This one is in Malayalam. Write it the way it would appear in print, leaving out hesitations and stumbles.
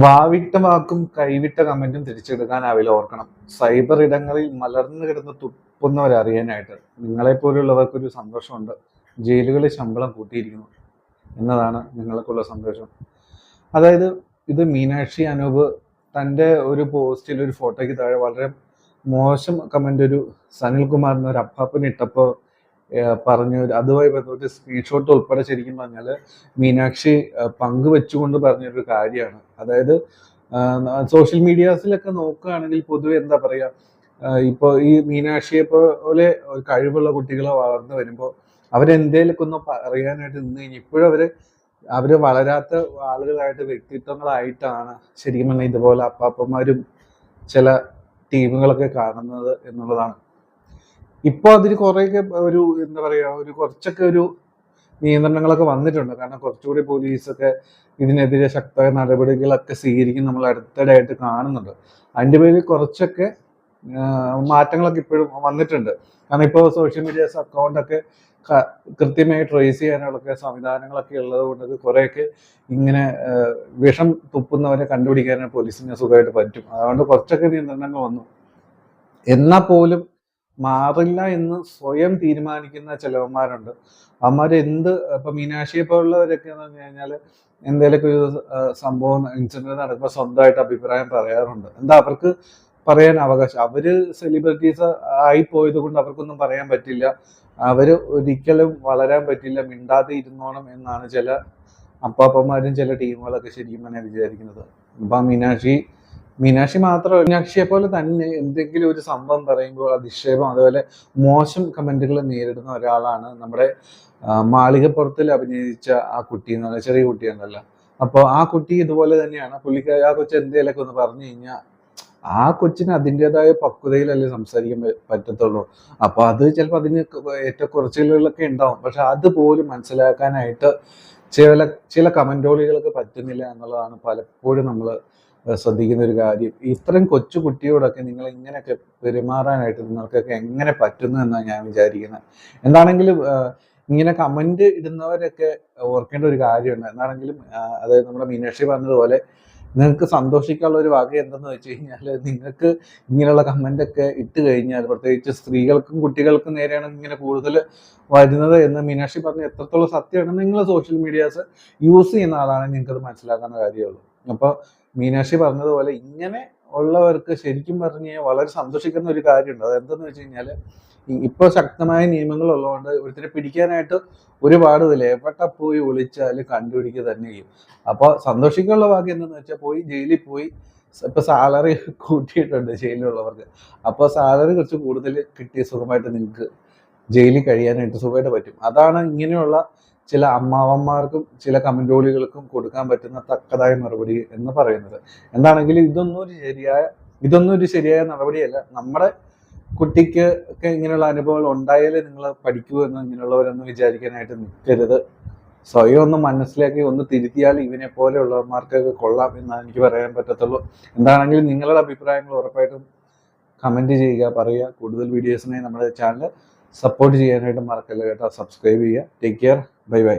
വാവിട്ട വാക്കും കൈവിട്ട കമന്റും തിരിച്ചെടുക്കാനാവില്ല, ഓർക്കണം. സൈബർ ഇടങ്ങളിൽ മലർന്നു കിടന്ന് തുപ്പുന്നവരറിയാനായിട്ട് നിങ്ങളെപ്പോലുള്ളവർക്കൊരു സന്തോഷമുണ്ട്. ജയിലുകളിൽ ശമ്പളം കൂട്ടിയിരിക്കുന്നു എന്നതാണ് നിങ്ങൾക്കുള്ള സന്തോഷം. അതായത് ഇത് മീനാക്ഷി അനൂപ് തൻ്റെ ഒരു പോസ്റ്റിൽ ഒരു ഫോട്ടോയ്ക്ക് താഴെ വളരെ മോശം കമന്റ് ഒരു സനിൽകുമാർ എന്നൊരു അപ്പാപ്പന് ഇട്ടപ്പോൾ പറഞ്ഞു. അതുമായി ബന്ധപ്പെട്ട് സ്ക്രീൻഷോട്ട് ഉൾപ്പെടെ ശരിക്കും പറഞ്ഞാൽ മീനാക്ഷി പങ്കുവെച്ചുകൊണ്ട് പറഞ്ഞൊരു കാര്യമാണ്. അതായത് സോഷ്യൽ മീഡിയാസിലൊക്കെ നോക്കുകയാണെങ്കിൽ പൊതുവെ എന്താ പറയുക, ഇപ്പോൾ ഈ മീനാക്ഷിയെ പോലെ കഴിവുള്ള കുട്ടികളെ വളർന്നു വരുമ്പോൾ അവരെന്തേലൊക്കെ ഒന്ന് പറയാനായിട്ട് നിന്ന് കഴിഞ്ഞാൽ ഇപ്പോഴും അവര് വളരാത്ത ആളുകളായിട്ട് വ്യക്തിത്വങ്ങളായിട്ടാണ് ശരിക്കും പറഞ്ഞാൽ ഇതുപോലെ അപ്പാപ്പന്മാരും ചില ടീമുകളൊക്കെ കാണുന്നത് എന്നുള്ളതാണ്. ഇപ്പോൾ അതിന് കുറേയൊക്കെ ഒരു എന്താ പറയുക, കുറച്ചൊക്കെ ഒരു നിയന്ത്രണങ്ങളൊക്കെ വന്നിട്ടുണ്ട്. കാരണം കുറച്ചുകൂടി പോലീസൊക്കെ ഇതിനെതിരെ ശക്തമായ നടപടികളൊക്കെ സ്വീകരിക്കും നമ്മൾ അടുത്തിടെയായിട്ട് കാണുന്നുണ്ട്. അതിൻ്റെ പേരിൽ കുറച്ചൊക്കെ മാറ്റങ്ങളൊക്കെ ഇപ്പോഴും വന്നിട്ടുണ്ട്. കാരണം ഇപ്പോൾ സോഷ്യൽ മീഡിയാസ് അക്കൗണ്ടൊക്കെ കൃത്യമായി ട്രേസ് ചെയ്യാനുള്ളൊക്കെ സംവിധാനങ്ങളൊക്കെ ഉള്ളത് കൊണ്ട് കുറേയൊക്കെ ഇങ്ങനെ വിഷം തുപ്പുന്നവരെ കണ്ടുപിടിക്കാനാണ് പോലീസിന് സുഖമായിട്ട് പറ്റും. അതുകൊണ്ട് കുറച്ചൊക്കെ നിയന്ത്രണങ്ങൾ വന്നു. എന്നാൽ പോലും മാറില്ല എന്ന് സ്വയം തീരുമാനിക്കുന്ന ചിലവന്മാരുണ്ട്. അവന്മാർ ഇപ്പൊ മീനാക്ഷിയെ പോലുള്ളവരൊക്കെ എന്ന് പറഞ്ഞു കഴിഞ്ഞാൽ എന്തെങ്കിലുമൊക്കെ ഒരു സംഭവം ഇൻസിഡന്റ് നടക്കുമ്പോൾ സ്വന്തമായിട്ട് അഭിപ്രായം പറയാറുണ്ട്. എന്താ അവർക്ക് പറയാൻ അവകാശം? അവര് സെലിബ്രിറ്റീസ് ആയി പോയത് കൊണ്ട് അവർക്കൊന്നും പറയാൻ പറ്റില്ല, അവര് ഒരിക്കലും വളരാൻ പറ്റില്ല, മിണ്ടാതെ ഇരുന്നോണം എന്നാണ് ചില അപ്പാപ്പന്മാരും ചില ടീമുകളൊക്കെ ശരിക്കും തന്നെ വിചാരിക്കുന്നത്. അപ്പൊ മീനാക്ഷി മാത്രമല്ല, മീനാക്ഷിയെ പോലെ തന്നെ എന്തെങ്കിലും ഒരു സംഭവം പറയുമ്പോൾ അധിക്ഷേപം അതുപോലെ മോശം കമന്റുകൾ നേരിടുന്ന ഒരാളാണ് നമ്മുടെ മാളികപ്പുറത്തിൽ അഭിനയിച്ച ആ കുട്ടി എന്ന് പറഞ്ഞാൽ, ചെറിയ കുട്ടിയെന്നല്ല. അപ്പോൾ ആ കുട്ടി ഇതുപോലെ തന്നെയാണ്. ആ കൊച്ചു എന്തെങ്കിലുമൊക്കെ ഒന്ന് പറഞ്ഞു കഴിഞ്ഞാൽ ആ കൊച്ചിന് അതിൻ്റെതായ പക്വതയിലല്ലേ സംസാരിക്കാൻ പറ്റത്തുള്ളൂ. അപ്പൊ അത് ചിലപ്പോൾ അതിന് ഏറ്റക്കുറച്ചിലുകളൊക്കെ ഉണ്ടാവും. പക്ഷെ അതുപോലും മനസ്സിലാക്കാനായിട്ട് ചില കമന്റോളികൾക്ക് പറ്റുന്നില്ല എന്നുള്ളതാണ് പലപ്പോഴും നമ്മൾ ശ്രദ്ധിക്കുന്ന ഒരു കാര്യം. ഇത്രയും കൊച്ചു കുട്ടിയോടൊക്കെ നിങ്ങൾ ഇങ്ങനെയൊക്കെ പെരുമാറാനായിട്ട് നിങ്ങൾക്കൊക്കെ എങ്ങനെ പറ്റുന്നു എന്നാണ് ഞാൻ വിചാരിക്കുന്നത്. എന്താണെങ്കിലും ഇങ്ങനെ കമന്റ് ഇടുന്നവരൊക്കെ ഓർക്കേണ്ട ഒരു കാര്യമുണ്ട്. എന്താണെങ്കിലും അതായത് നമ്മുടെ മീനാക്ഷി പറഞ്ഞതുപോലെ നിങ്ങൾക്ക് സന്തോഷിക്കാനുള്ള ഒരു വക എന്തെന്ന് വെച്ച് കഴിഞ്ഞാൽ, നിങ്ങൾക്ക് ഇങ്ങനെയുള്ള കമന്റ് ഒക്കെ ഇട്ട് കഴിഞ്ഞാൽ, പ്രത്യേകിച്ച് സ്ത്രീകൾക്കും കുട്ടികൾക്കും നേരെയാണ് ഇങ്ങനെ കൂടുതൽ വരുന്നത് എന്ന് മീനാക്ഷി പറഞ്ഞ എത്രത്തോളം സത്യമാണ്. നിങ്ങൾ സോഷ്യൽ മീഡിയാസ് യൂസ് ചെയ്യുന്ന ആളാണെങ്കിൽ നിങ്ങൾക്ക് അത് മനസ്സിലാക്കുന്ന കാര്യമുള്ളൂ. അപ്പോൾ മീനാക്ഷി പറഞ്ഞതുപോലെ ഇങ്ങനെ ഉള്ളവർക്ക് ശരിക്കും പറഞ്ഞു കഴിഞ്ഞാൽ വളരെ സന്തോഷിക്കുന്ന ഒരു കാര്യമുണ്ട്. അതെന്തെന്ന് വെച്ച് കഴിഞ്ഞാൽ, ഇപ്പൊ ശക്തമായ നിയമങ്ങൾ ഉള്ളതുകൊണ്ട് ഒരുത്തിനെ പിടിക്കാനായിട്ട് ഒരുപാട് വില എവിടെ പോയി ഒളിച്ചാൽ കണ്ടുപിടിക്കുക തന്നെ ചെയ്യും. അപ്പോൾ സന്തോഷിക്കാനുള്ള ഭാഗ്യം എന്താണെന്ന് വെച്ചാൽ ജയിലിൽ പോയി ഇപ്പൊ സാലറി കൂട്ടിയിട്ടുണ്ട് ജയിലിലുള്ളവർക്ക്. അപ്പോൾ സാലറി കുറച്ച് കൂടുതൽ കിട്ടിയ സുഖമായിട്ട് നിങ്ങൾക്ക് ജയിലിൽ കഴിയാനായിട്ട് സുഖമായിട്ട് പറ്റും. അതാണ് ഇങ്ങനെയുള്ള ചില അമ്മാവന്മാർക്കും ചില കമന്റോളികൾക്കും കൊടുക്കാൻ പറ്റുന്ന തക്കതായ മറുപടി എന്ന് പറയുന്നത്. എന്താണെങ്കിലും ഇതൊന്നും ഒരു ശരിയായ നടപടിയല്ല. നമ്മുടെ കുട്ടിക്ക് ഒക്കെ ഇങ്ങനെയുള്ള അനുഭവങ്ങൾ ഉണ്ടായാലേ നിങ്ങൾ പഠിക്കൂ എന്ന് ഇങ്ങനെയുള്ളവരൊന്നും വിചാരിക്കാനായിട്ട് നിൽക്കരുത്. സ്വയം ഒന്ന് മനസ്സിലാക്കി ഒന്ന് തിരുത്തിയാൽ ഇവനെ പോലെയുള്ളവന്മാർക്കൊക്കെ കൊള്ളാം എന്നാണ് എനിക്ക് പറയാൻ പറ്റത്തുള്ളൂ. എന്താണെങ്കിലും നിങ്ങളുടെ അഭിപ്രായങ്ങൾ ഉറപ്പായിട്ടും കമന്റ് ചെയ്യുക, പറയുക. കൂടുതൽ വീഡിയോസിനായി നമ്മുടെ ചാനൽ സപ്പോർട്ട് ചെയ്യാനായിട്ട് മറക്കല്ല കേട്ടോ. സബ്സ്ക്രൈബ് ചെയ്യുക. Take care. Bye bye.